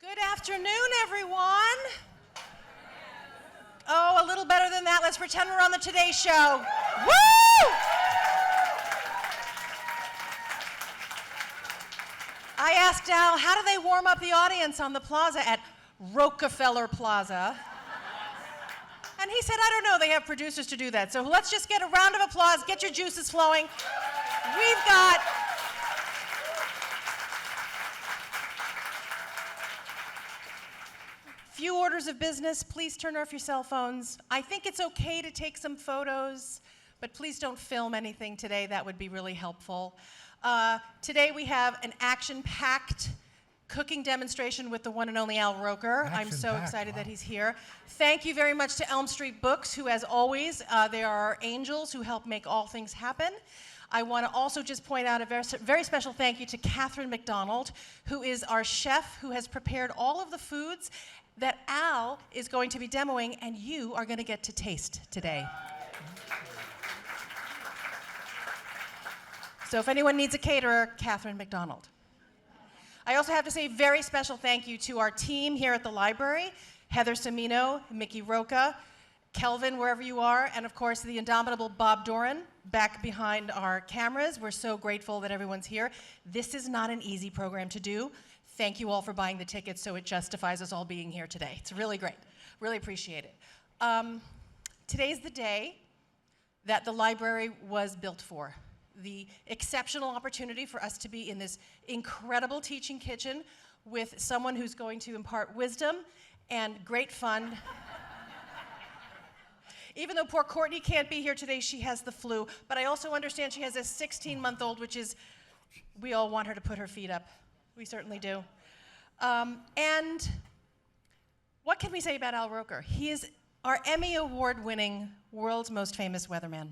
Good afternoon, everyone. Oh, a little better than that. Let's pretend we're on the Today Show. Woo! I asked Al, how do they warm up the audience on the plaza at Rockefeller Plaza? And he said, I don't know, they have producers to do that. So let's just get a round of applause, get your juices flowing. We've got few orders of business. Please turn off your cell phones. I think it's okay to take some photos, but please don't film anything today. That would be really helpful. Today we have an action-packed cooking demonstration with the one and only Al Roker. I'm so excited that he's here. Thank you very much to Elm Street Books, who, as always, they are our angels who help make all things happen. I want to also just point out a very special thank you to Catherine McDonald, who is our chef who has prepared all of the foods that Al is going to be demoing and you are going to get to taste today. So if anyone needs a caterer, Catherine McDonald. I also have to say a very special thank you to our team here at the library, Heather Semino, Mickey Roca, Kelvin, wherever you are, and of course the indomitable Bob Doran back behind our cameras. We're so grateful that everyone's here. This is not an easy program to do. Thank you all for buying the tickets so it justifies us all being here today. It's really great. Really appreciate it. Today's the day that the library was built for. The exceptional opportunity for us to be in this incredible teaching kitchen with someone who's going to impart wisdom and great fun. Even though poor Courtney can't be here today, she has the flu. But I also understand she has a 16-month-old, which is, we all want her to put her feet up. We certainly do. And what can we say about Al Roker? He is our Emmy-award winning, world's most famous weatherman.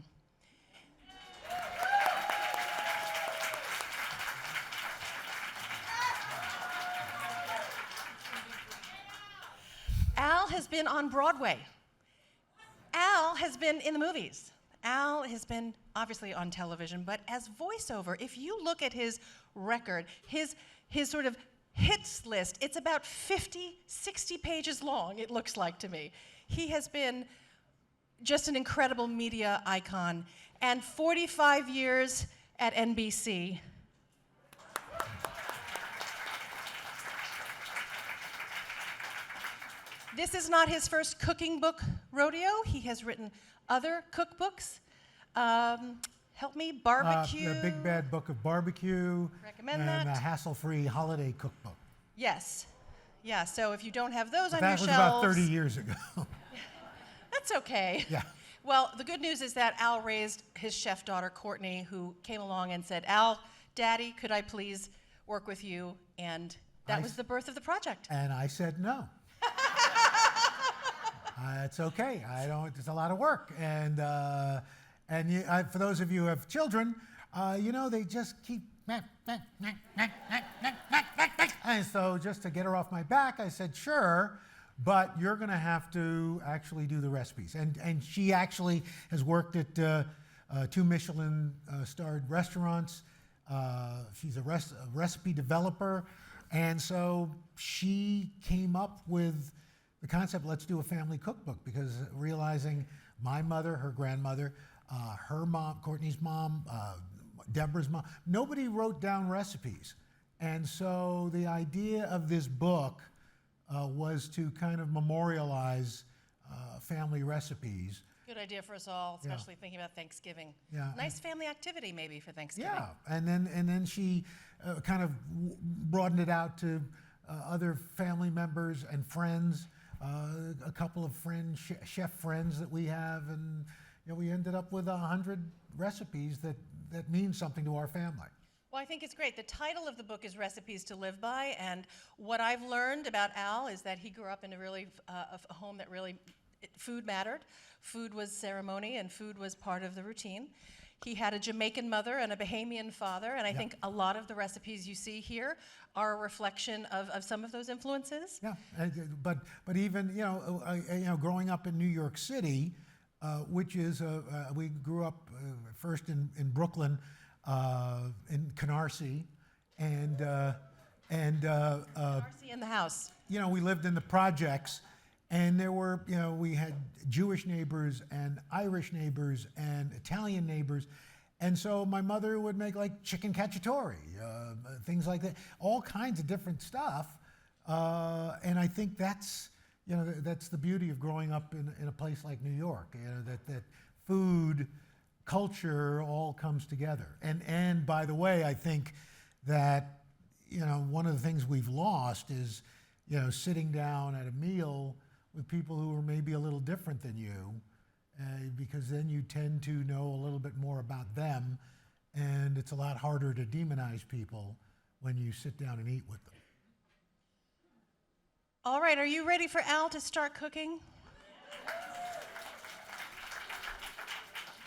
Al has been on Broadway. Al has been in the movies. Al has been obviously on television, but as voiceover, if you look at his record, his sort of hits list, it's about 50, 60 pages long, it looks like to me. He has been just an incredible media icon, and 45 years at NBC. This is not his first cooking book rodeo. He has written other cookbooks. Help me, barbecue. The Big Bad Book of Barbecue. Recommend and that. And the Hassle-Free Holiday Cookbook. Yes. Yeah, so if you don't have those on That your was shelves. about 30 years ago. That's okay. Yeah. Well, the good news is that Al raised his chef daughter, Courtney, who came along and said, Al, Daddy, could I please work with you? And that was the birth of the project. And I said no. It's okay. It's a lot of work. And for those of you who have children, they just keep. And so just to get her off my back, I said, sure, but you're going to have to actually do the recipes. And she actually has worked at 2 Michelin-starred restaurants. She's a recipe developer. And so she came up with the concept, let's do a family cookbook, because realizing my mother, her grandmother, her mom, Courtney's mom, Deborah's mom, nobody wrote down recipes. And so the idea of this book was to kind of memorialize family recipes. Good idea for us all, especially thinking about Thanksgiving. Yeah. Nice family activity maybe for Thanksgiving. Yeah, and then she kind of broadened it out to other family members and friends, a couple of chef friends that we have, and we ended up with 100 recipes that mean something to our family. Well, I think it's great. The title of the book is Recipes to Live By, and what I've learned about Al is that he grew up in a home that really, food mattered. Food was ceremony, and food was part of the routine. He had a Jamaican mother and a Bahamian father, and I think a lot of the recipes you see here are a reflection of some of those influences. Yeah, but even growing up in New York City, which is we grew up first in Brooklyn, in Canarsie, and And Darcy in the house. we lived in the projects, and there were, we had Jewish neighbors and Irish neighbors and Italian neighbors. And so my mother would make like chicken cacciatore, things like that, all kinds of different stuff. And I think that's, that's the beauty of growing up in a place like New York, that food, culture all comes together. And by the way, I think that, one of the things we've lost is, sitting down at a meal with people who are maybe a little different than you, because then you tend to know a little bit more about them, and it's a lot harder to demonize people when you sit down and eat with them. All right, are you ready for Al to start cooking?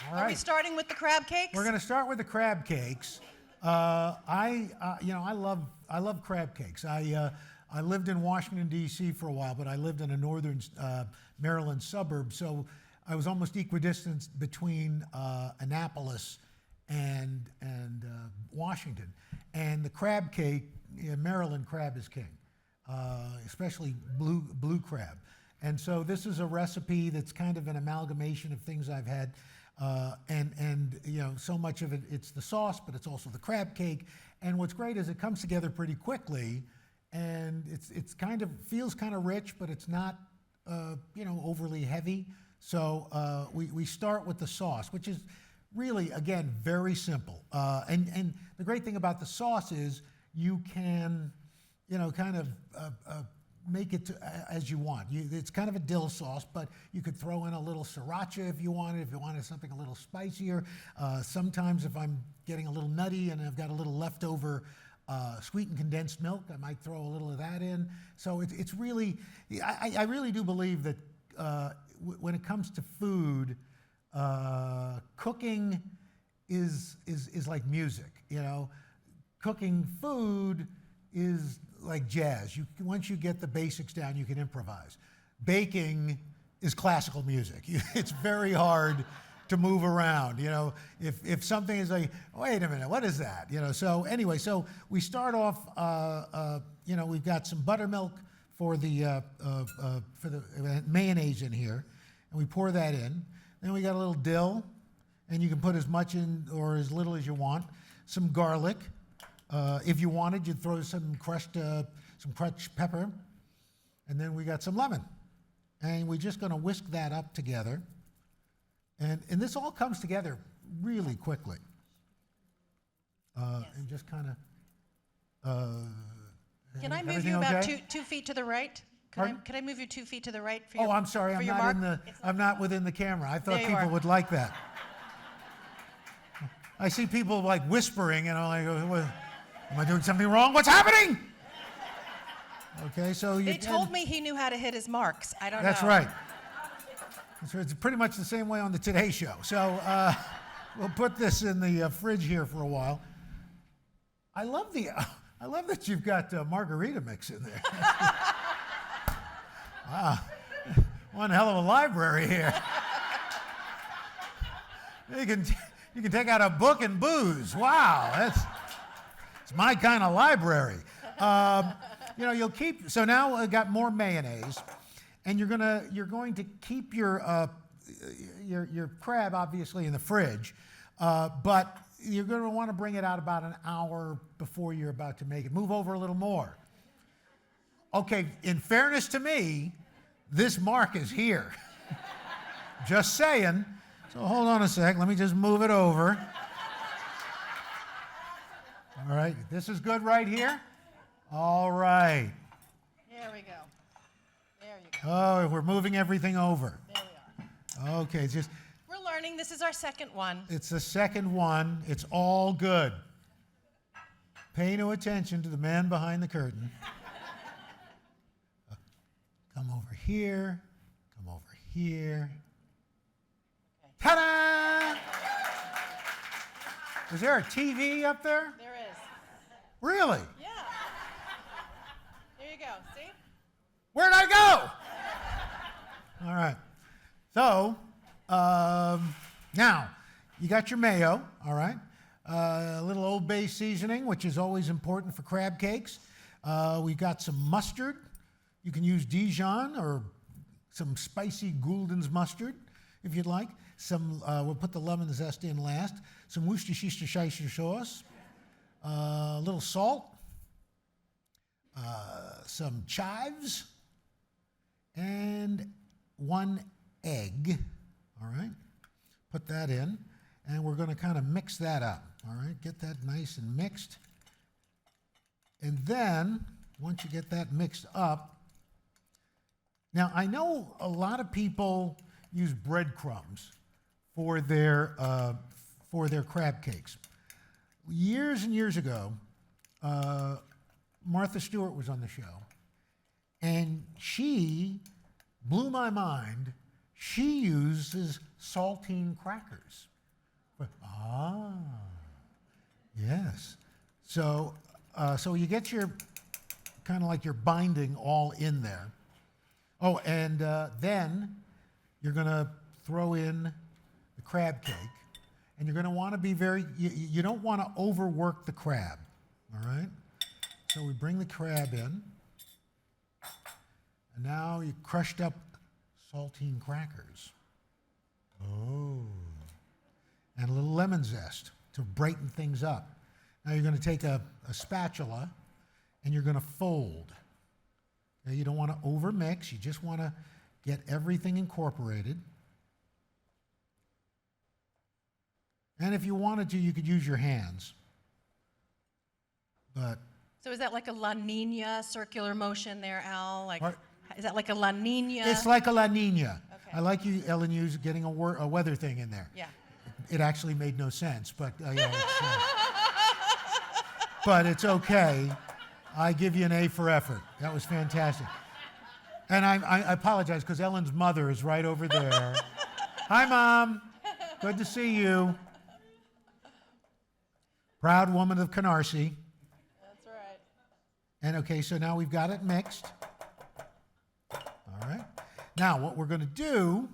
All right. Are we starting with the crab cakes? We're going to start with the crab cakes. I love crab cakes. I lived in Washington, D.C. for a while, but I lived in a northern Maryland suburb, so I was almost equidistant between Annapolis and Washington. And the crab cake, Maryland crab is king, especially blue crab. And so this is a recipe that's kind of an amalgamation of things I've had. And so much of it, it's the sauce, but it's also the crab cake. And what's great is it comes together pretty quickly, and it's kind of feels kind of rich, but it's not overly heavy. So we start with the sauce, which is really, again, very simple. And the great thing about the sauce is you can kind of make it as you want. It's kind of a dill sauce, but you could throw in a little sriracha if you wanted something a little spicier. Sometimes if I'm getting a little nutty and I've got a little leftover sweetened condensed milk, I might throw a little of that in. So it's really, I really do believe that when it comes to food, cooking is like music. Cooking food is like jazz. Once you get the basics down, you can improvise. Baking is classical music. It's very hard to move around. If something is like, wait a minute, what is that? So anyway, so we start off. We've got some buttermilk for the mayonnaise in here, and we pour that in. Then we got a little dill, and you can put as much in or as little as you want. Some garlic. If you wanted, you'd throw some crushed pepper, and then we got some lemon. And we're just going to whisk that up together. And this all comes together really quickly. And just kind of... Can I move you about 2 feet to the right? Can I move you 2 feet to the right for your I'm sorry, I'm not within the camera. I thought people would like that. I see people like whispering, and I'm like, what, am I doing something wrong? What's happening? Okay, so They told me he knew how to hit his marks. I don't know. That's right. It's pretty much the same way on the Today Show. So we'll put this in the fridge here for a while. I love that you've got margarita mix in there. Wow, one hell of a library here. You can take out a book and booze. Wow, it's my kind of library. You'll keep. So now I got more mayonnaise, and you're going to keep your crab obviously in the fridge, but you're going to want to bring it out about an hour before you're about to make it. Move over a little more. Okay, in fairness to me, this mark is here. Just saying. So hold on a sec. Let me just move it over. All right, this is good right here. All right. There we go. There you go. Oh, we're moving everything over. There we are. Okay, it's just. We're learning. This is our second one. It's the second one. It's all good. Pay no attention to the man behind the curtain. Come over here. Come over here. Okay. Ta-da! Is there a TV up there? There is. Really? Yeah. There you go. See? Where'd I go? All right. So, now, you got your mayo, all right? A little Old Bay seasoning, which is always important for crab cakes. We got some mustard. You can use Dijon or some spicy Gulden's mustard if you'd like. We'll put the lemon zest in last. Some Worcestershire sauce. A little salt. Some chives. And 1 egg. All right. Put that in. And we're going to kind of mix that up. All right. Get that nice and mixed. And then, once you get that mixed up, now I know a lot of people use breadcrumbs for their crab cakes. Years and years ago, Martha Stewart was on the show, and she blew my mind. She uses saltine crackers. Yes. So you get your kind of like your binding all in there. Oh, and then you're going to throw in the crab cake, and you're going to want to be you don't want to overwork the crab, all right? So we bring the crab in, and now you crushed up saltine crackers. Oh. And a little lemon zest to brighten things up. Now you're going to take a spatula, and you're going to fold. Now you don't want to overmix. You just want to get everything incorporated. And if you wanted to, you could use your hands. But So is that like a La Nina circular motion there, Al? Like, What? is that like a La Nina? it's like a La Nina. Okay. I like you, Ellen, Hughes, getting a weather thing in there. Yeah. It actually made no sense, but but it's okay. I give you an A for effort. That was fantastic. And I apologize because Ellen's mother is right over there. Hi, Mom. Good to see you. Proud woman of Canarsie. That's right. And okay, so now we've got it mixed. All right. Now what we're going to do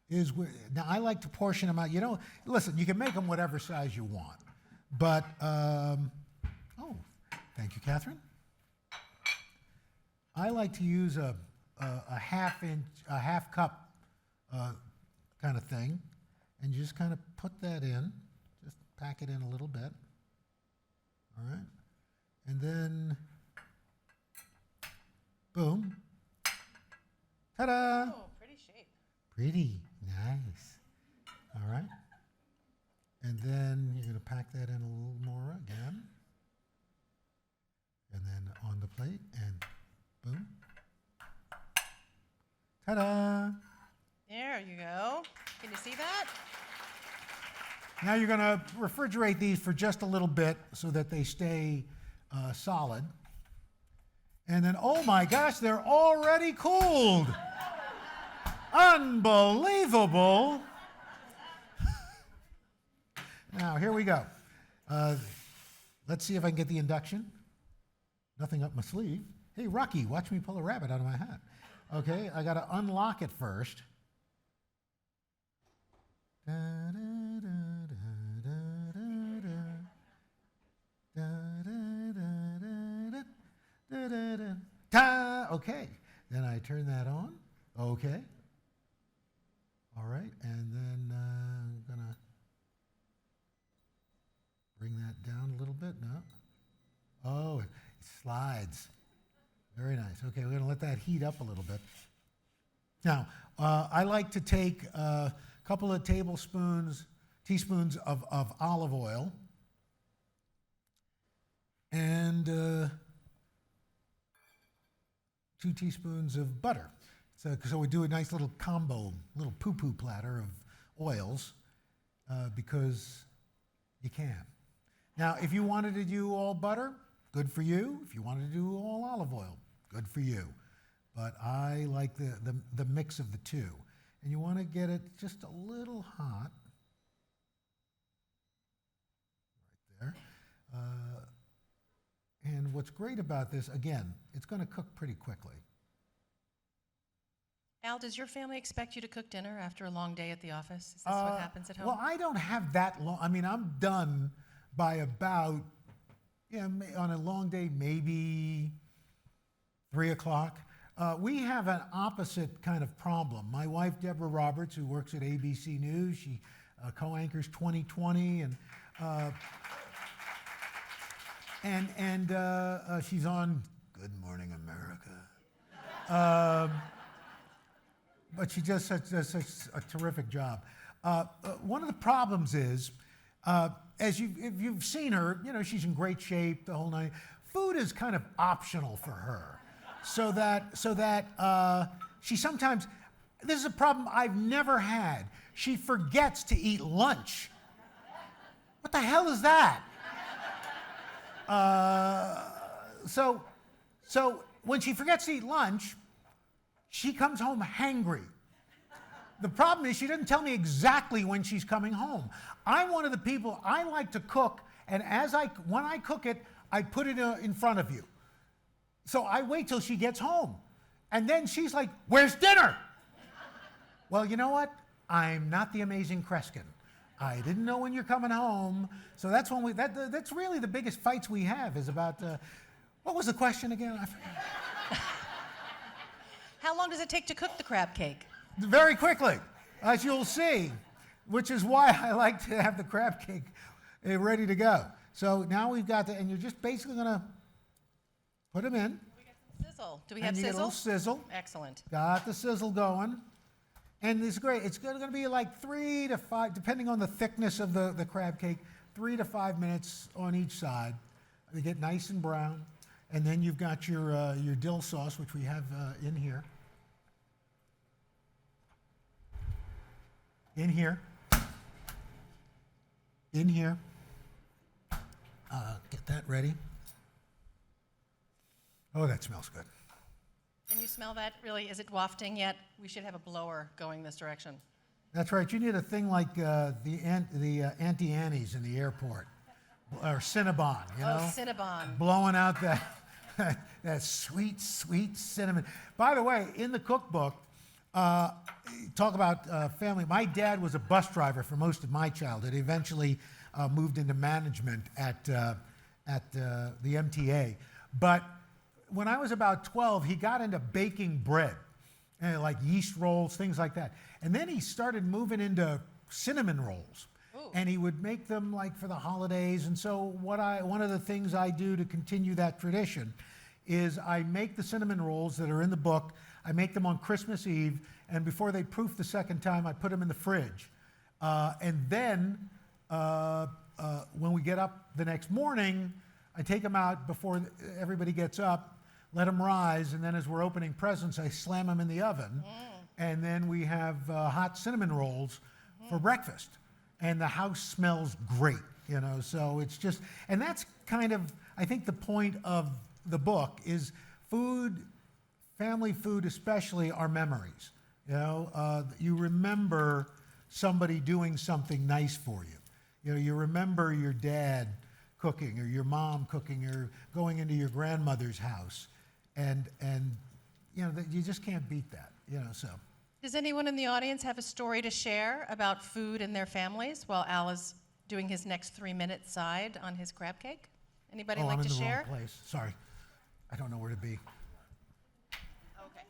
is now I like to portion them out. You know, listen, you can make them whatever size you want, but oh, thank you, Catherine. I like to use a half cup kind of thing, and you just kind of put that in. Just pack it in a little bit. All right, and then boom, ta-da! Oh, pretty shape. Pretty nice. All right. And then you're going to pack that in a little more again. And then on the plate, and boom. Ta-da! There you go. Can you see that? Now you're going to refrigerate these for just a little bit so that they stay solid. And then, oh my gosh, they're already cooled. Unbelievable. Now, here we go. Let's see if I can get the induction. Nothing up my sleeve. Hey, Rocky, watch me pull a rabbit out of my hat. Okay, I got to unlock it first. Okay, then I turn that on. Okay. All right, and then I'm going to bring that down a little bit. No. Oh, it slides. Very nice. Okay, we're going to let that heat up a little bit. Now, I like to take a couple of teaspoons of olive oil and 2 teaspoons of butter. So we do a nice little combo, little poo-poo platter of oils because you can. Now, if you wanted to do all butter, good for you. If you wanted to do all olive oil, good for you. But I like the mix of the two. And you want to get it just a little hot. Right there. And what's great about this, again, it's going to cook pretty quickly. Al, does your family expect you to cook dinner after a long day at the office? Is this what happens at home? Well, I don't have that long. I mean, I'm done by about on a long day, maybe 3 o'clock. We have an opposite kind of problem. My wife, Deborah Roberts, who works at ABC News, she co-anchors 2020, and she's on Good Morning America. But she does such a terrific job. One of the problems is, if you've seen her, she's in great shape, the whole night. Food is kind of optional for her, so that she sometimes. This is a problem I've never had. She forgets to eat lunch. What the hell is that? So when she forgets to eat lunch, she comes home hangry. The problem is she doesn't tell me exactly when she's coming home. I'm one of the people, I like to cook, and when I cook it, I put it in front of you. So I wait till she gets home. And then she's like, "Where's dinner?" Well, you know what? I'm not the amazing Kreskin. I didn't know when you're coming home. So that's when that's really the biggest fights we have is about, what was the question again? I forgot. How long does it take to cook the crab cake? Very quickly, as you'll see, which is why I like to have the crab cake ready to go. So now we've got and you're just basically gonna put them in. We got some sizzle. Do we have and you sizzle? get a little sizzle. Excellent. Got the sizzle going. And it's great. It's going to be like 3 to 5, depending on the thickness of the crab cake, 3 to 5 minutes on each side. They get nice and brown. And then you've got your dill sauce, which we have in here. In here. In here. Get that ready. Oh, that smells good. Can you smell that? Really, is it wafting yet? We should have a blower going this direction. That's right. You need a thing like the Auntie Annie's in the airport, or Cinnabon. Oh, Cinnabon. Blowing out that sweet, sweet cinnamon. By the way, in the cookbook, talk about family. My dad was a bus driver for most of my childhood. He eventually moved into management at the MTA, but when I was about 12, he got into baking bread, like yeast rolls, things like that. And then he started moving into cinnamon rolls. Ooh. And he would make them like for the holidays. And so one of the things I do to continue that tradition is I make the cinnamon rolls that are in the book. I make them on Christmas Eve, and before they proof the second time, I put them in the fridge. And then when we get up the next morning, I take them out before everybody gets up, let them rise, and then as we're opening presents, I slam them in the oven. And then we have hot cinnamon rolls for breakfast. And the house smells great, so it's just, and that's kind of, I think the point of the book is food, family food especially, are memories. You remember somebody doing something nice for you. You remember your dad cooking or your mom cooking or going into your grandmother's house. And you just can't beat that, so. Does anyone in the audience have a story to share about food and their families while Al is doing his next 3-minute side on his crab cake? Anybody like to share? I'm in the wrong place. Sorry. I don't know where to be. Okay.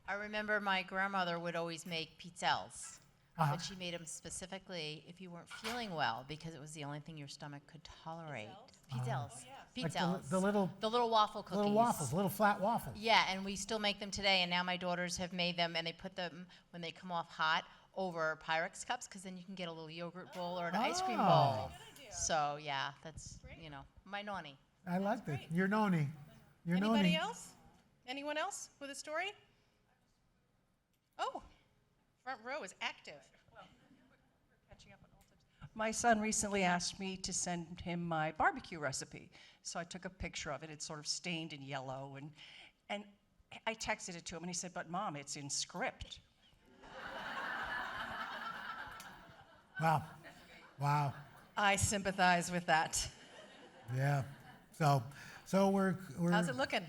I remember my grandmother would always make pizzelles. But she made them specifically if you weren't feeling well, because it was the only thing your stomach could tolerate. Pizzelles. Like Pizzelles. the little waffle cookies. little waffles, little flat waffles. Yeah, and we still make them today, and now my daughters have made them, and they put them, when they come off hot, over Pyrex cups, because then you can get a little yogurt bowl or an ice cream bowl. So, yeah, that's, my noni. I like that. You're noni. You're Anybody noni. else? Anyone else with a story? Oh, front row is active. Well, we're catching up on all times. My son recently asked me to send him my barbecue recipe. So I took a picture of it. It's sort of stained in yellow. And I texted it to him, and he said, "But Mom, it's in script." Wow. Wow. I sympathize with that. Yeah. So we're How's it looking?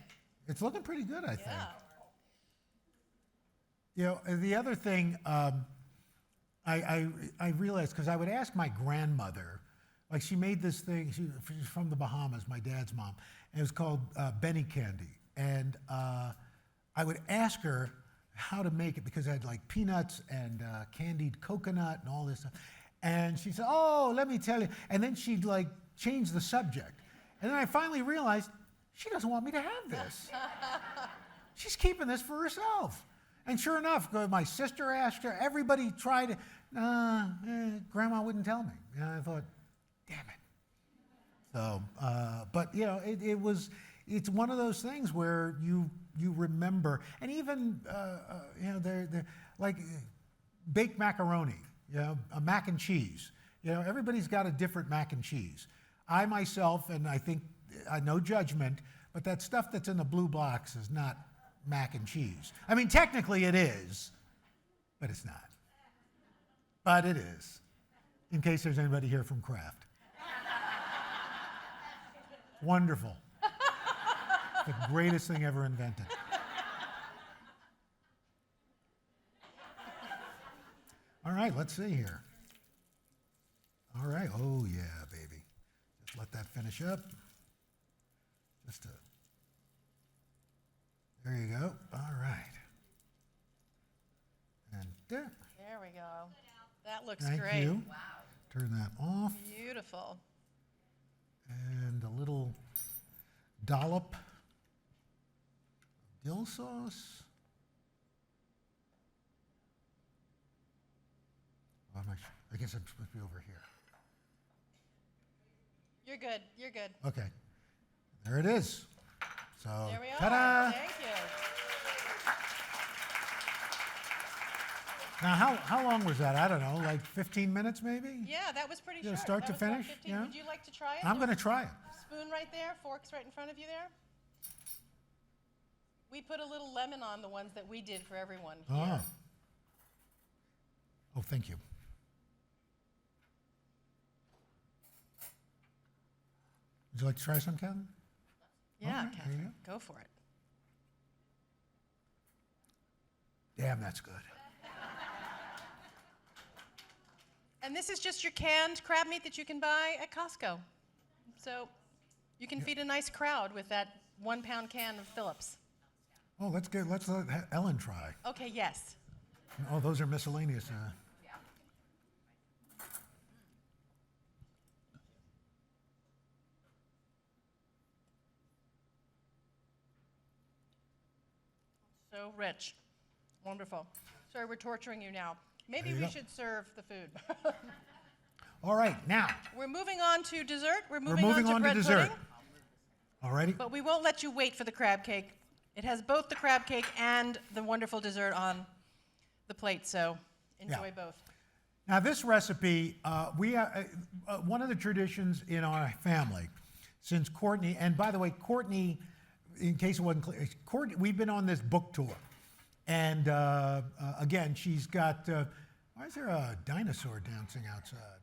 It's looking pretty good, I think. The other thing I realized, because I would ask my grandmother, Like she made this thing, she's from the Bahamas, my dad's mom, and it was called Benny Candy. And I would ask her how to make it because it had like peanuts and candied coconut and all this stuff. And she said, oh, let me tell you. And then she'd like change the subject. And then I finally realized she doesn't want me to have this. She's keeping this for herself. And sure enough, my sister asked her, everybody tried it. Grandma wouldn't tell me. And I thought, damn it. So, but you know, it's one of those things where you remember, and even, you know, they're like baked macaroni, you know, a mac and cheese. You know, everybody's got a different mac and cheese. I myself, and I think, no judgment, but that stuff that's in the blue box is not mac and cheese. I mean, technically it is, but it's not. But it is, in case there's anybody here from Kraft. Wonderful. The greatest thing ever invented. All right, let's see here. All right, oh yeah, baby. Just let that finish up. There you go. All right. And there. There we go. That looks Thank great. you. Wow. Turn that off. Beautiful. And a little dollop of dill sauce. Oh, I guess I'm supposed to be over here. You're good. You're good. Okay. There it is. So, There we are. ta-da! Thank you. Now, how long was that? I don't know, like 15 minutes maybe? Yeah, that was pretty Yeah, short. start That to was about finish, 15. yeah. Would you like to try it? I'm going to try it. Spoon right there, forks right in front of you there. We put a little lemon on the ones that we did for everyone here. Oh. Oh, thank you. Would you like to try some, Kevin? Yeah, Okay, there you Catherine, go for it. Damn, that's good. And this is just your canned crab meat that you can buy at Costco. So you can feed a nice crowd with that 1 pound can of Phillips. Oh, let's let Ellen try. Okay, yes. Oh, those are miscellaneous. So rich. Wonderful. Sorry, we're torturing you now. Maybe There you we go. should serve the food. All right, now, We're moving on to dessert. We're we're moving moving on to on to bread dessert. pudding. All righty? But we won't let you wait for the crab cake. It has both the crab cake and the wonderful dessert on the plate, so enjoy both. Now, this recipe, one of the traditions in our family, since Courtney, and by the way, Courtney, in case it wasn't clear, Courtney, we've been on this book tour. And again, she's got, why is there a dinosaur dancing outside?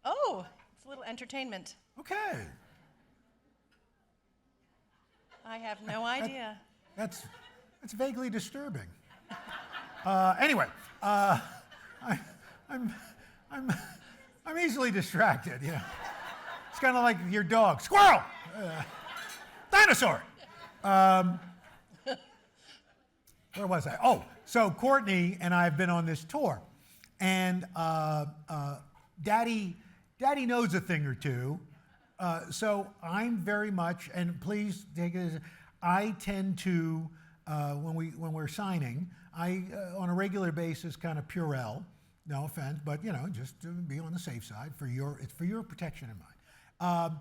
Oh, it's a little entertainment. Okay, I have no idea. that's vaguely disturbing. Anyway, I'm easily distracted, you know. It's kind of like your dog, squirrel, dinosaur. Where was I? Oh, so Courtney and I have been on this tour, and Daddy knows a thing or two. So I'm very much, and please take it as, I tend to, when we're signing, I on a regular basis kind of Purell, no offense, but you know, just to be on the safe side it's for your protection in mind.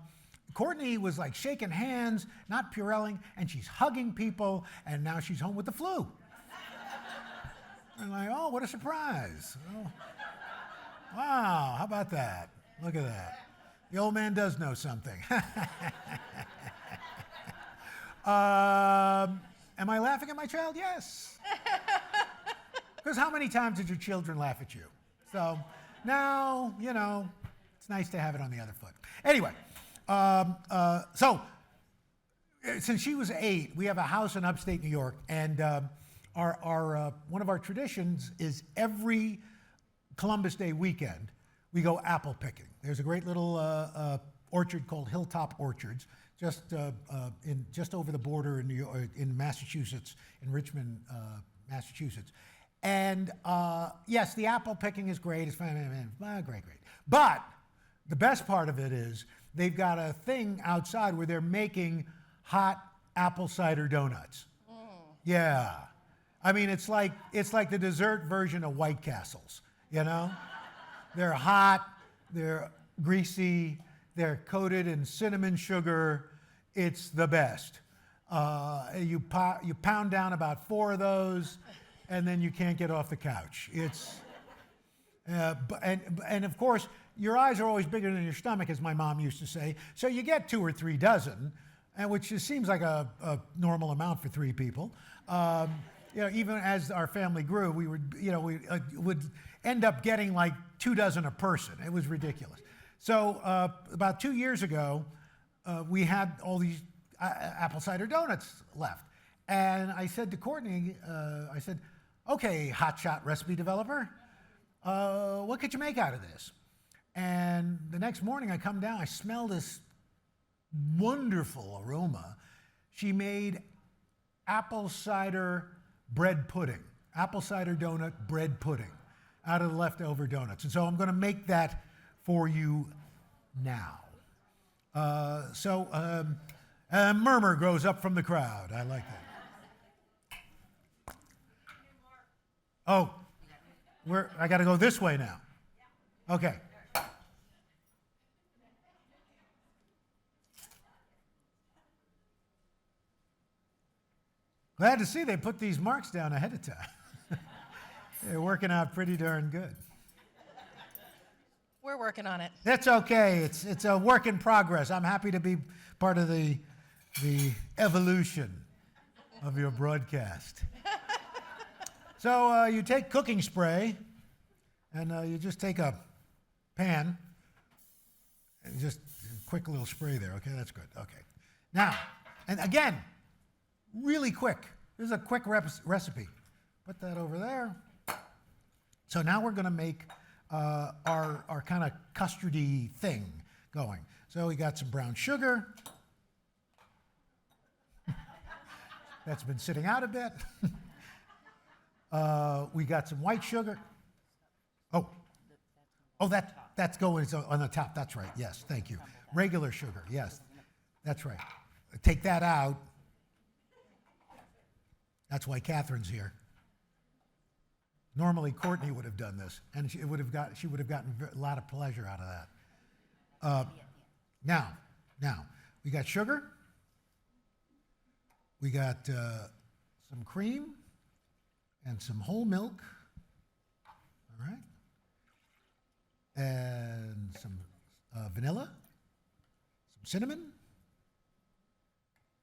Courtney was like shaking hands, not Purelling, and she's hugging people, and now she's home with the flu. I'm like, oh, what a surprise. Oh, wow, how about that? Look at that. The old man does know something. Am I laughing at my child? Yes. Because how many times did your children laugh at you? So now, you know, it's nice to have it on the other foot. Anyway, so since she was 8, we have a house in upstate New York, and one of our traditions is every Columbus Day weekend, we go apple picking. There's a great little orchard called Hilltop Orchards, just over the border in Massachusetts, in Richmond, Massachusetts. And yes, the apple picking is great. It's fine, great. But the best part of it is they've got a thing outside where they're making hot apple cider donuts. Yeah. I mean, it's like the dessert version of White Castles, you know? They're hot, they're greasy, they're coated in cinnamon sugar. It's the best. You pound down about 4 of those, and then you can't get off the couch. It's, and of course, your eyes are always bigger than your stomach, as my mom used to say. So you get 2 or 3 dozen, which just seems like a normal amount for 3 people. Even as our family grew, we would end up getting like 2 dozen a person. It was ridiculous. So about 2 years ago, we had all these apple cider donuts left. And I said to Courtney, I said, okay, hotshot recipe developer, what could you make out of this? And the next morning I come down, I smell this wonderful aroma. She made apple cider bread pudding, apple cider donut bread pudding out of the leftover donuts. And so I'm going to make that for you now. A murmur grows up from the crowd. I like that. Oh, I got to go this way now. Okay. Glad to see they put these marks down ahead of time. They're working out pretty darn good. We're working on it. That's okay. It's a work in progress. I'm happy to be part of the evolution of your broadcast. So you take cooking spray, and you just take a pan, and just a quick little spray there. Okay, that's good. Okay. Now, and again, really quick. This is a quick recipe. Put that over there. So now we're going to make our kind of custardy thing going. So we got some brown sugar. That's been sitting out a bit. We got some white sugar. Oh, that's going on the top. That's right. Yes, thank you. Regular sugar. Yes, that's right. Take that out. That's why Catherine's here. Normally, Courtney would have done this, and she would have gotten a lot of pleasure out of that. Now, we got sugar. We got some cream and some whole milk. All right. And some vanilla, some cinnamon,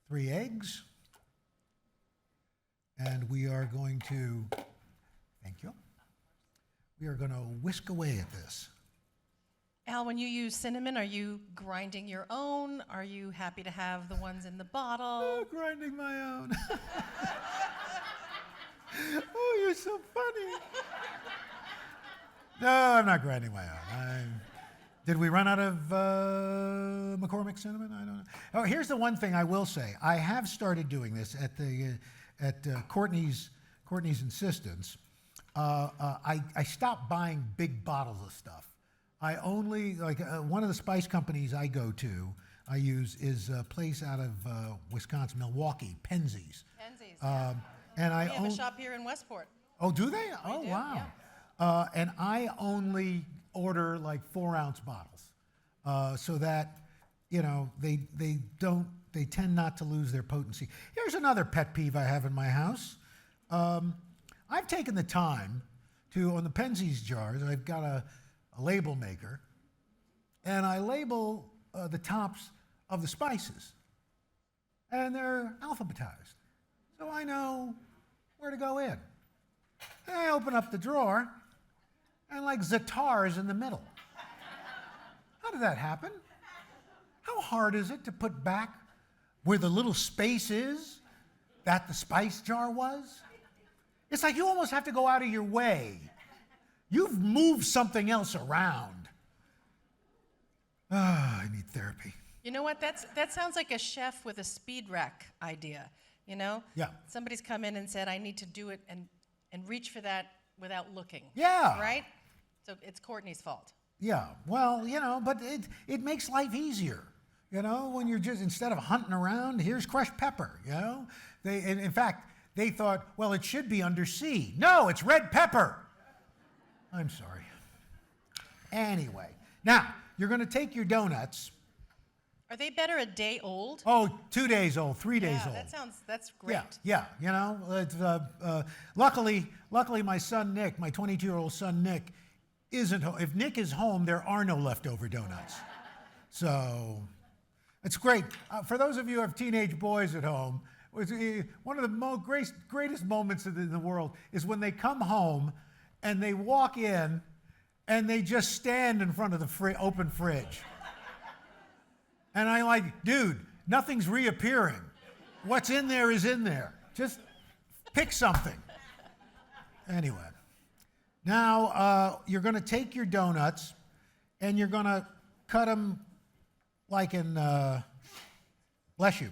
3 eggs. And we are going to, thank you, we are going to whisk away at this. Al, when you use cinnamon, are you grinding your own? Are you happy to have the ones in the bottle? Oh, grinding my own. Oh, you're so funny. No, I'm not grinding my own. Did we run out of McCormick cinnamon? I don't know. Oh, here's the one thing I will say. I have started doing this at Courtney's insistence. I stopped buying big bottles of stuff. I only, one of the spice companies I go to, I use is a place out of Wisconsin, Milwaukee, Penzeys. Penzeys, And we have a shop here in Westport. Oh, do they? Oh, do, wow. yeah. And I only order like 4-ounce bottles so that, they tend not to lose their potency. Here's another pet peeve I have in my house. I've taken the time to, on the Penzeys jars, I've got a label maker, and I label the tops of the spices. And they're alphabetized. So I know where to go in. And I open up the drawer, and like Zatar is in the middle. How did that happen? How hard is it to put back where the little space is that the spice jar was? It's like you almost have to go out of your way. You've moved something else around I need therapy. You know what? That sounds like a chef with a speed rack idea. You know? Yeah. Somebody's come in and said, I need to do it and reach for that without looking. Yeah. Right? So it's Courtney's fault. Yeah, well, but it makes life easier, when you're just, instead of hunting around, here's crushed pepper, and in fact, they thought, well, it should be under C. No, it's red pepper. I'm sorry. Anyway, now, you're going to take your donuts. Are they better a day old? Oh, 2 days old, 3 days old. That's great. Yeah, it's, luckily my son Nick, my 22-year-old son Nick, isn't home. If Nick is home, there are no leftover donuts. So it's great. For those of you who have teenage boys at home, one of the greatest moments in the world is when they come home and they walk in and they just stand in front of the open fridge. And I like, dude, nothing's reappearing. What's in there is in there. Just pick something. Anyway. Now, you're going to take your donuts and you're going to cut them like in, bless you,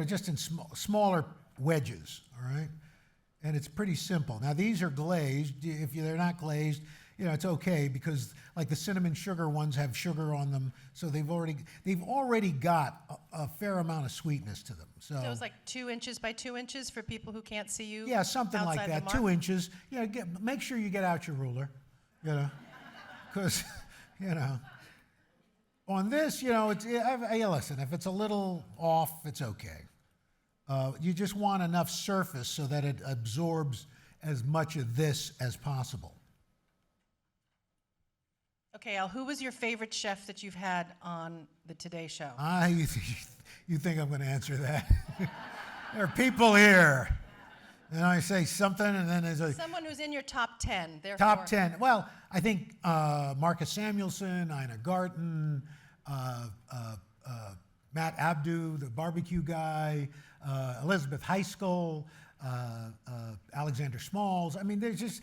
just in smaller wedges, all right? And it's pretty simple. Now, these are glazed. If they're not glazed, it's okay because like the cinnamon sugar ones have sugar on them, so they've already got a fair amount of sweetness to them. So it's like 2 inches by 2 inches for people who can't see you. Yeah, something like outside that. the mark? 2 inches. Make sure you get out your ruler, because on this, listen. If it's a little off, it's okay. You just want enough surface so that it absorbs as much of this as possible. Okay, Al, who was your favorite chef that you've had on the Today Show? You think I'm going to answer that? There are people here. And I say something, and then there's someone who's in your top 10. Top 10. Well, I think Marcus Samuelson, Ina Garten, Matt Abdu, the barbecue guy, Elizabeth Heiskell, Alexander Smalls. I mean, there's just,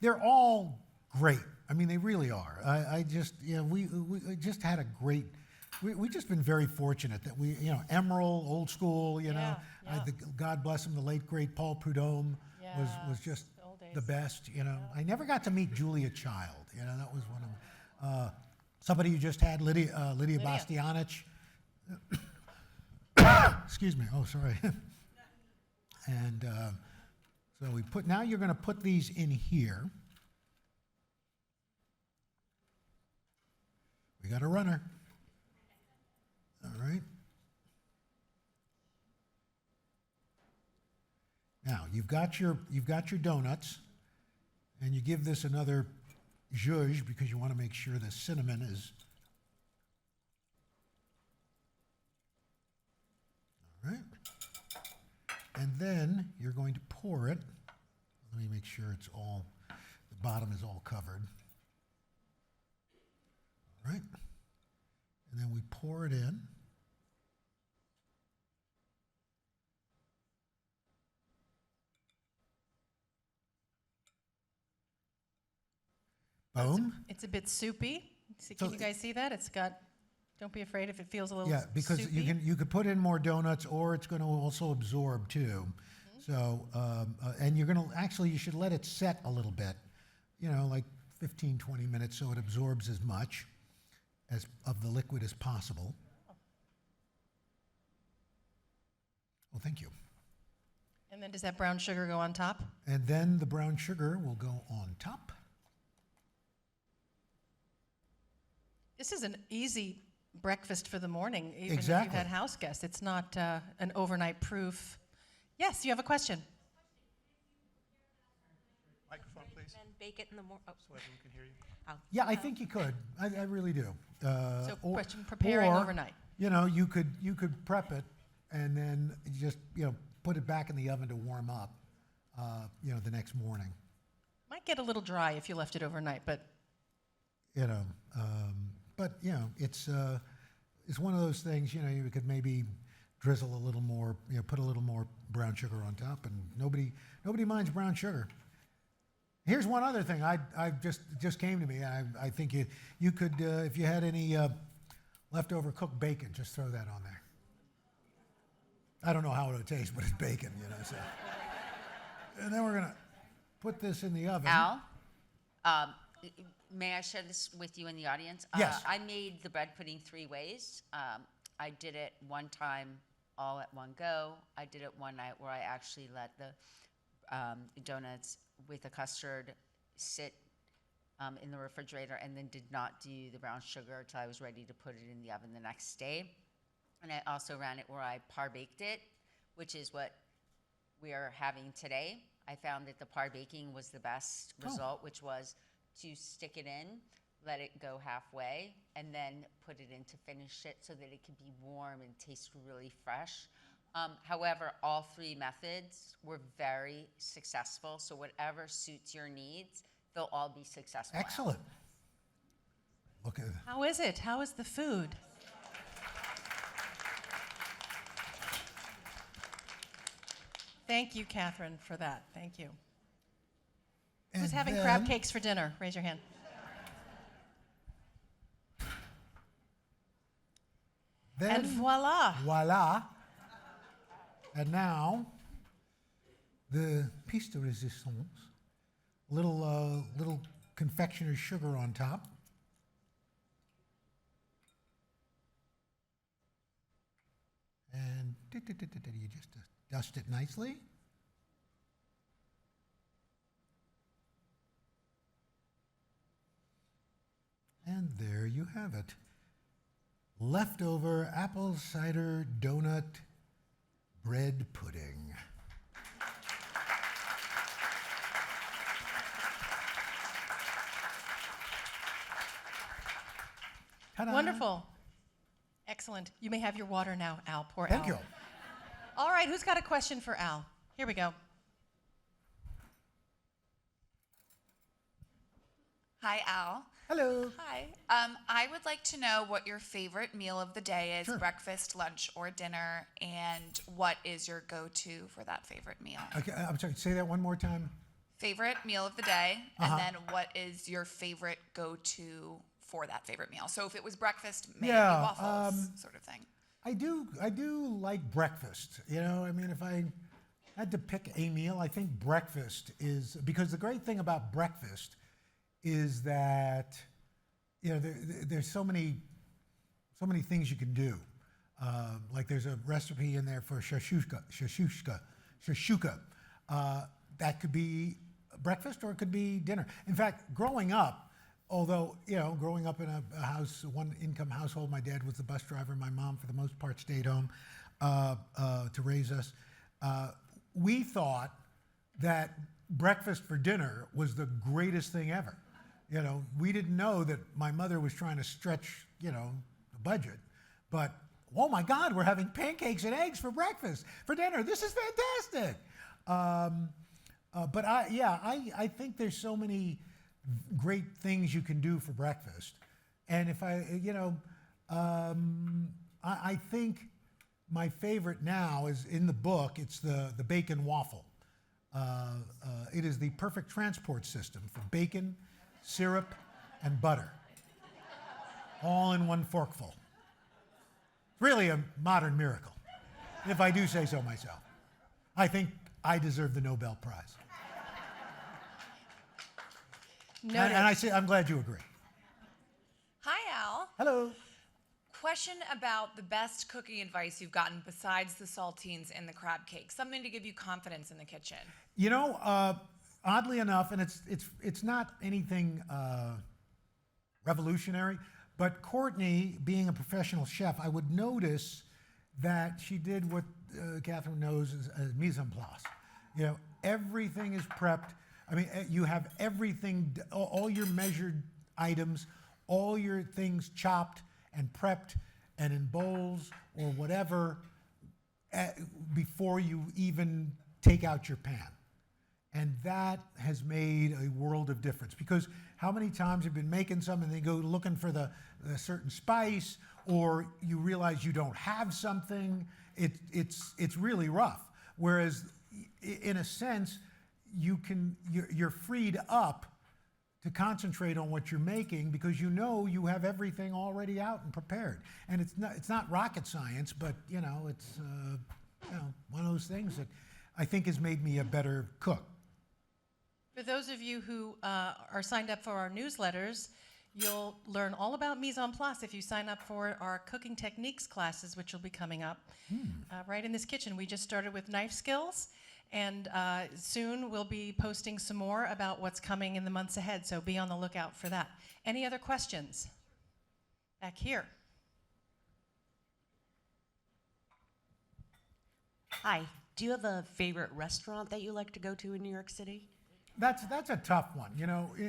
they're all great. I mean, they really are. We just had a great, we just been very fortunate that Emerald, old school, God bless him, the late, great Paul Prudhomme was just the best, I never got to meet Julia Child, that was one of them. Somebody you just had, Lydia Bastianich. Excuse me, oh, sorry. And so now you're going to put these in here. We got a runner. All right. Now you've got your donuts, and you give this another zhuzh because you want to make sure the cinnamon is. All right. And then you're going to pour it. Let me make sure the bottom is all covered. All right. And then we pour it in. Boom. It's a bit soupy. Can you guys see that? It's got, don't be afraid if it feels a little Yeah, because soupy. you could put in more donuts, or it's going to also absorb too. Mm-hmm. So, and you're going to, you should let it set a little bit, like 15, 20 minutes so it absorbs as much of the liquid as possible. Well, thank you. And then does that brown sugar go on top? And then the brown sugar will go on top. This is an easy breakfast for the morning, even if Exactly. you've had house guests. It's not an overnight proof. Yes, you have a question. Microphone, please, And bake it in the morning. Oh, so everyone can hear you. Yeah, I think you could. I really do. So question, preparing overnight. You could prep it and then just put it back in the oven to warm up. The next morning. Might get a little dry if you left it overnight, but it's one of those things. You could maybe drizzle a little more. Put a little more brown sugar on top, and nobody minds brown sugar. Here's one other thing. I just came to me. I think you could, if you had any leftover cooked bacon, just throw that on there. I don't know how it'll taste, but it's bacon, you know. So. And then we're gonna put this in the oven. Al, may I share this with you in the audience? Yes. I made the bread pudding 3 ways. I did it one time all at one go. I did it one night where I actually let the donuts with the custard sit in the refrigerator and then did not do the brown sugar until I was ready to put it in the oven the next day. And I also ran it where I par-baked it, which is what we are having today. I found that the par-baking was the best result, which was to stick it in, let it go halfway, and then put it in to finish it so that it could be warm and taste really fresh. However, all 3 methods were very successful, so whatever suits your needs, they'll all be successful. Excellent. Look at that. How is it? How is the food? Thank you, Catherine, for that. Thank you. Who's And having then- crab cakes for dinner? Raise your hand. Then, And voila. voila. And now, the piece de resistance, little confectioner's sugar on top. And you just dust it nicely. And there you have it. Leftover apple cider donut bread pudding. Ta-da. Wonderful. Excellent. You may have your water now, Al. Poor Al. Thank you. All right, who's got a question for Al? Here we go. Hi, Al. Hello. Hi. I would like to know what your favorite meal of the day is, Sure. breakfast, lunch, or dinner, and what is your go-to for that favorite meal. Okay, I'm sorry, say that one more time. Favorite meal of the day, Uh-huh. and then what is your favorite go-to for that favorite meal? So if it was breakfast, maybe Yeah, waffles, sort of thing. I do like breakfast. You know, I mean, if I had to pick a meal, I think breakfast is, because the great thing about breakfast is that, you know, there's so many things you can do. Like there's a recipe in there for shashuka. That could be breakfast or it could be dinner. In fact, growing up, although, you know, growing up in a house, one income household, my dad was the bus driver, my mom for the most part stayed home to raise us. We thought that breakfast for dinner was the greatest thing ever. You know, we didn't know that my mother was trying to stretch, you know, the budget, but oh my God, we're having pancakes and eggs for breakfast, for dinner. This is fantastic. But I think there's so many great things you can do for breakfast. And if I think my favorite now is in the book, it's the bacon waffle. It is the perfect transport system for bacon, syrup, and butter, all in one forkful. Really a modern miracle, if I do say so myself. I think I deserve the Nobel Prize. Noted. And I'm glad you agree. Hi, Al. Hello. Question about the best cooking advice you've gotten besides the saltines and the crab cake. Something to give you confidence in the kitchen. You know, oddly enough, and it's not anything revolutionary, but Courtney, being a professional chef, I would notice that she did what Catherine knows as mise en place. You know, everything is prepped. I mean, you have everything, all your measured items, all your things chopped and prepped and in bowls or whatever before you even take out your pan. And that has made a world of difference, because how many times you've been making something and they go looking for the certain spice, or you realize you don't have something, it's really rough. Whereas in a sense, you're freed up to concentrate on what you're making because you know you have everything already out and prepared. And it's not rocket science, but it's one of those things that I think has made me a better cook. For those of you who are signed up for our newsletters, you'll learn all about mise en place if you sign up for our cooking techniques classes, which will be coming up right in this kitchen. We just started with knife skills, and soon we'll be posting some more about what's coming in the months ahead, so be on the lookout for that. Any other questions? Back here. Hi. Do you have a favorite restaurant that you like to go to in New York City? That's a tough one,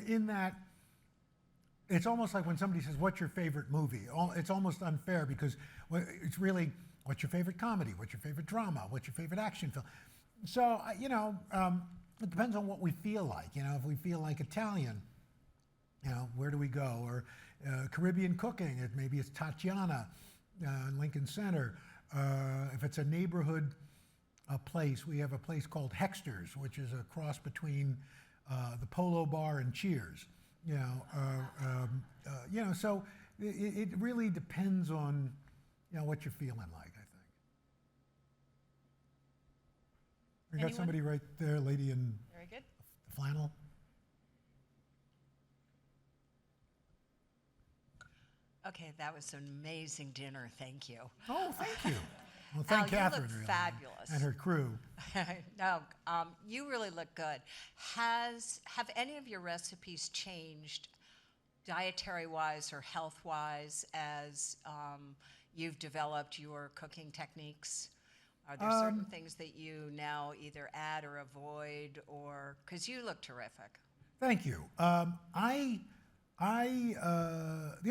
in that it's almost like when somebody says, what's your favorite movie? It's almost unfair because it's really, what's your favorite comedy? What's your favorite drama? What's your favorite action film? So, it depends on what we feel like. If we feel like Italian, where do we go? Or Caribbean cooking, maybe it's Tatiana in Lincoln Center. If it's a neighborhood place, we have a place called Hexter's, which is a cross between the Polo Bar and Cheers. So it really depends on what you're feeling like, I think. We got Anyone? somebody right there, lady in Very good. flannel. Okay, that was an amazing dinner. Thank you. Oh, thank you. Well, thank Al, Catherine you look really, fabulous. and her crew. No, you really look good. Have any of your recipes changed dietary-wise or health-wise as you've developed your cooking techniques? Are there certain things that you now either add or avoid, or because you look terrific? Thank you. The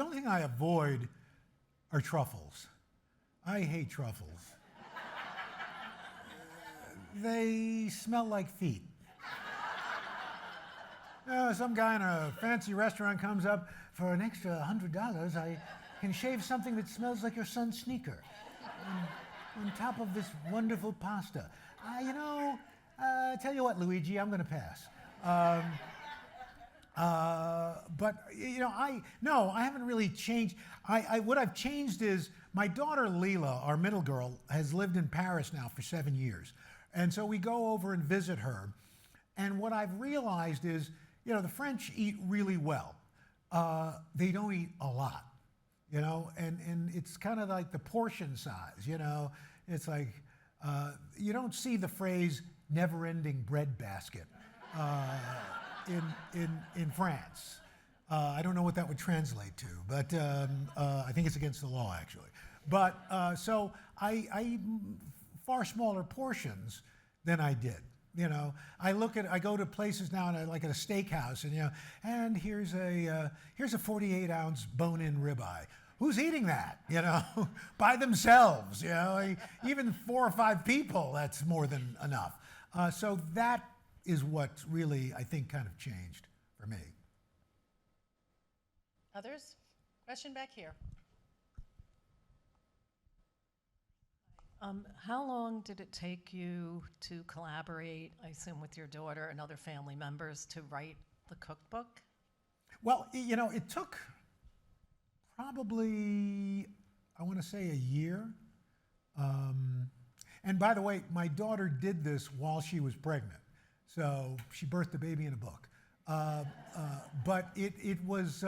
only thing I avoid are truffles. I hate truffles. They smell like feet. Some guy in a fancy restaurant comes up, for an extra $100, I can shave something that smells like your son's sneaker on top of this wonderful pasta. Tell you what, Luigi, I'm going to pass. But I haven't really changed. What I've changed is my daughter Leela, our middle girl, has lived in Paris now for 7 years, and so we go over and visit her. And what I've realized is, the French eat really well. They don't eat a lot, and it's kind of like the portion size. It's like you don't see the phrase "never-ending breadbasket." In France. I don't know what that would translate to, but I think it's against the law, actually. But so I eat far smaller portions than I did. I go to places now, and like at a steakhouse, and here's a 48-ounce bone-in ribeye. Who's eating that? By themselves. Even 4 or 5 people, that's more than enough. So that is what's really, I think, kind of changed for me. Others? Question back here. How long did it take you to collaborate, I assume, with your daughter and other family members to write the cookbook? Well, it took probably, I want to say, a year. And by the way, my daughter did this while she was pregnant. So she birthed a baby in a book. But it was,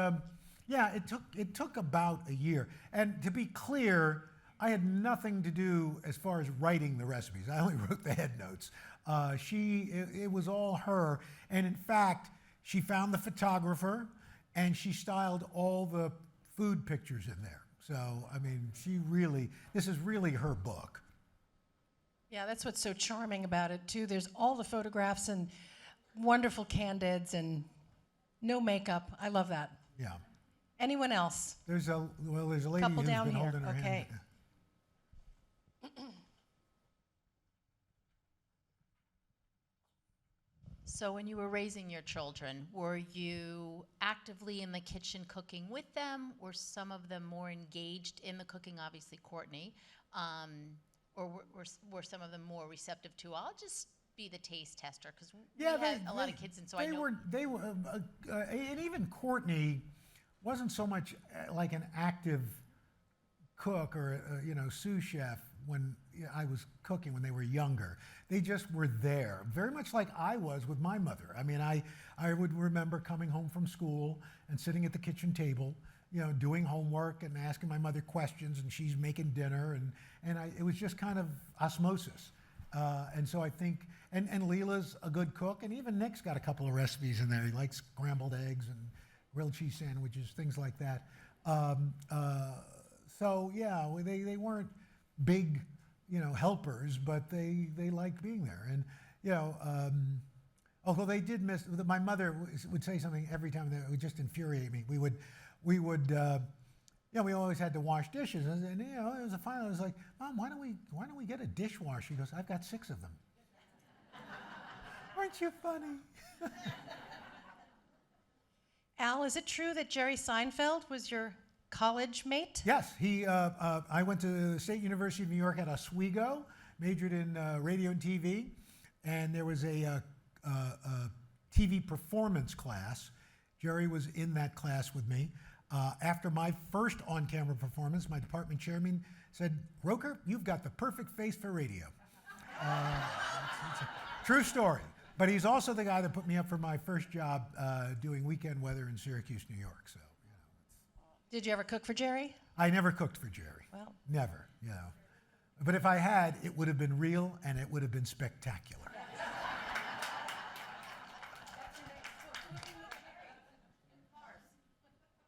it took about a year. And to be clear, I had nothing to do as far as writing the recipes. I only wrote the head notes. It was all her. And in fact, she found the photographer and she styled all the food pictures in there. So, I mean, this is really her book. Yeah, that's what's so charming about it, too. There's all the photographs and wonderful candids and no makeup. I love that. Yeah. Anyone else? There's a lady Couple who's down been here. holding her Okay. hand. So when you were raising your children, were you actively in the kitchen cooking with them? Were some of them more engaged in the cooking, obviously Courtney, or were some of them more receptive to, I'll just be the taste tester? Because Yeah, we had a lot of kids, and so I know. They were, and even Courtney wasn't so much like an active cook or sous chef when I was cooking when they were younger. They just were there, very much like I was with my mother. I mean, I would remember coming home from school and sitting at the kitchen table, doing homework and asking my mother questions, and she's making dinner, and it was just kind of osmosis. And so I think, and Leela's a good cook, and even Nick's got a couple of recipes in there. He likes scrambled eggs and grilled cheese sandwiches, things like that. So yeah, they weren't big, helpers, but they liked being there. And although they did miss, my mother would say something every time that would just infuriate me. We would we always had to wash dishes, and it was a final. It was like, Mom, why don't we get a dishwasher? She goes, I've got 6 of them. Aren't you funny? Al, is it true that Jerry Seinfeld was your college mate? Yes, I went to the State University of New York at Oswego, majored in radio and TV, and there was a TV performance class. Jerry was in that class with me. After my first on-camera performance, my department chairman said, Roker, you've got the perfect face for radio. It's a true story. But he's also the guy that put me up for my first job doing weekend weather in Syracuse, New York. So, Did you ever cook for Jerry? I never cooked for Jerry. Well. Never, But if I had, it would have been real and it would have been spectacular.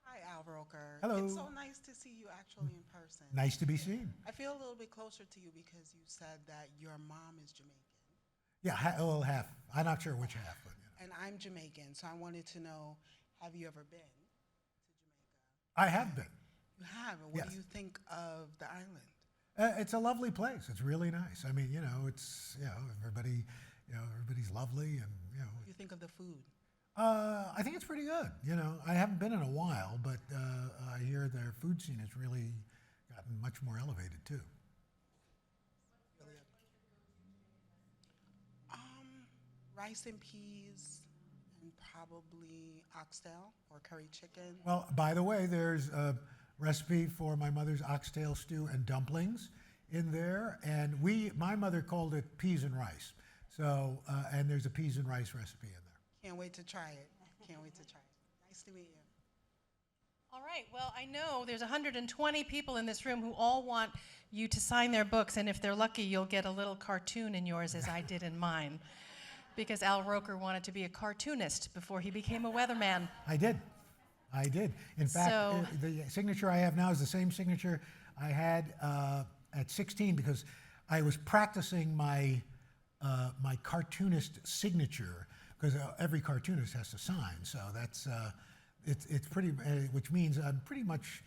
Hi, Al Roker. Hello. It's so nice to see you actually in person. Nice to be seen. I feel a little bit closer to you because you said that your mom is Jamaican. Yeah, half. I'm not sure which half, but And I'm Jamaican, so I wanted to know, have you ever been to Jamaica? I have been. You have, and what Yes. do you think of the island? It's a lovely place. It's really nice. I mean, it's everybody, everybody's lovely, and What do you think of the food? I think it's pretty good. I haven't been in a while, but I hear their food scene has really gotten much more elevated too. Rice and peas, and probably oxtail or curry chicken. Well, by the way, there's a recipe for my mother's oxtail stew and dumplings in there, and my mother called it peas and rice. So, and there's a peas and rice recipe in there. Can't wait to try it. Can't wait to try it. Nice to meet you. All right, well, I know there's 120 people in this room who all want you to sign their books, and if they're lucky, you'll get a little cartoon in yours, as I did in mine. Because Al Roker wanted to be a cartoonist before he became a weatherman. I did. In fact, So- the signature I have now is the same signature I had at 16 because I was practicing my cartoonist signature because every cartoonist has to sign. So that's it's pretty, which means I'm pretty much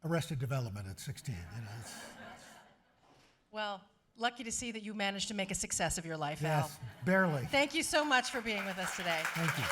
Arrested Development at 16. Well, lucky to see that you managed to make a success of your life, Yes, Al. barely. Thank you so much for being with us today. Thank you.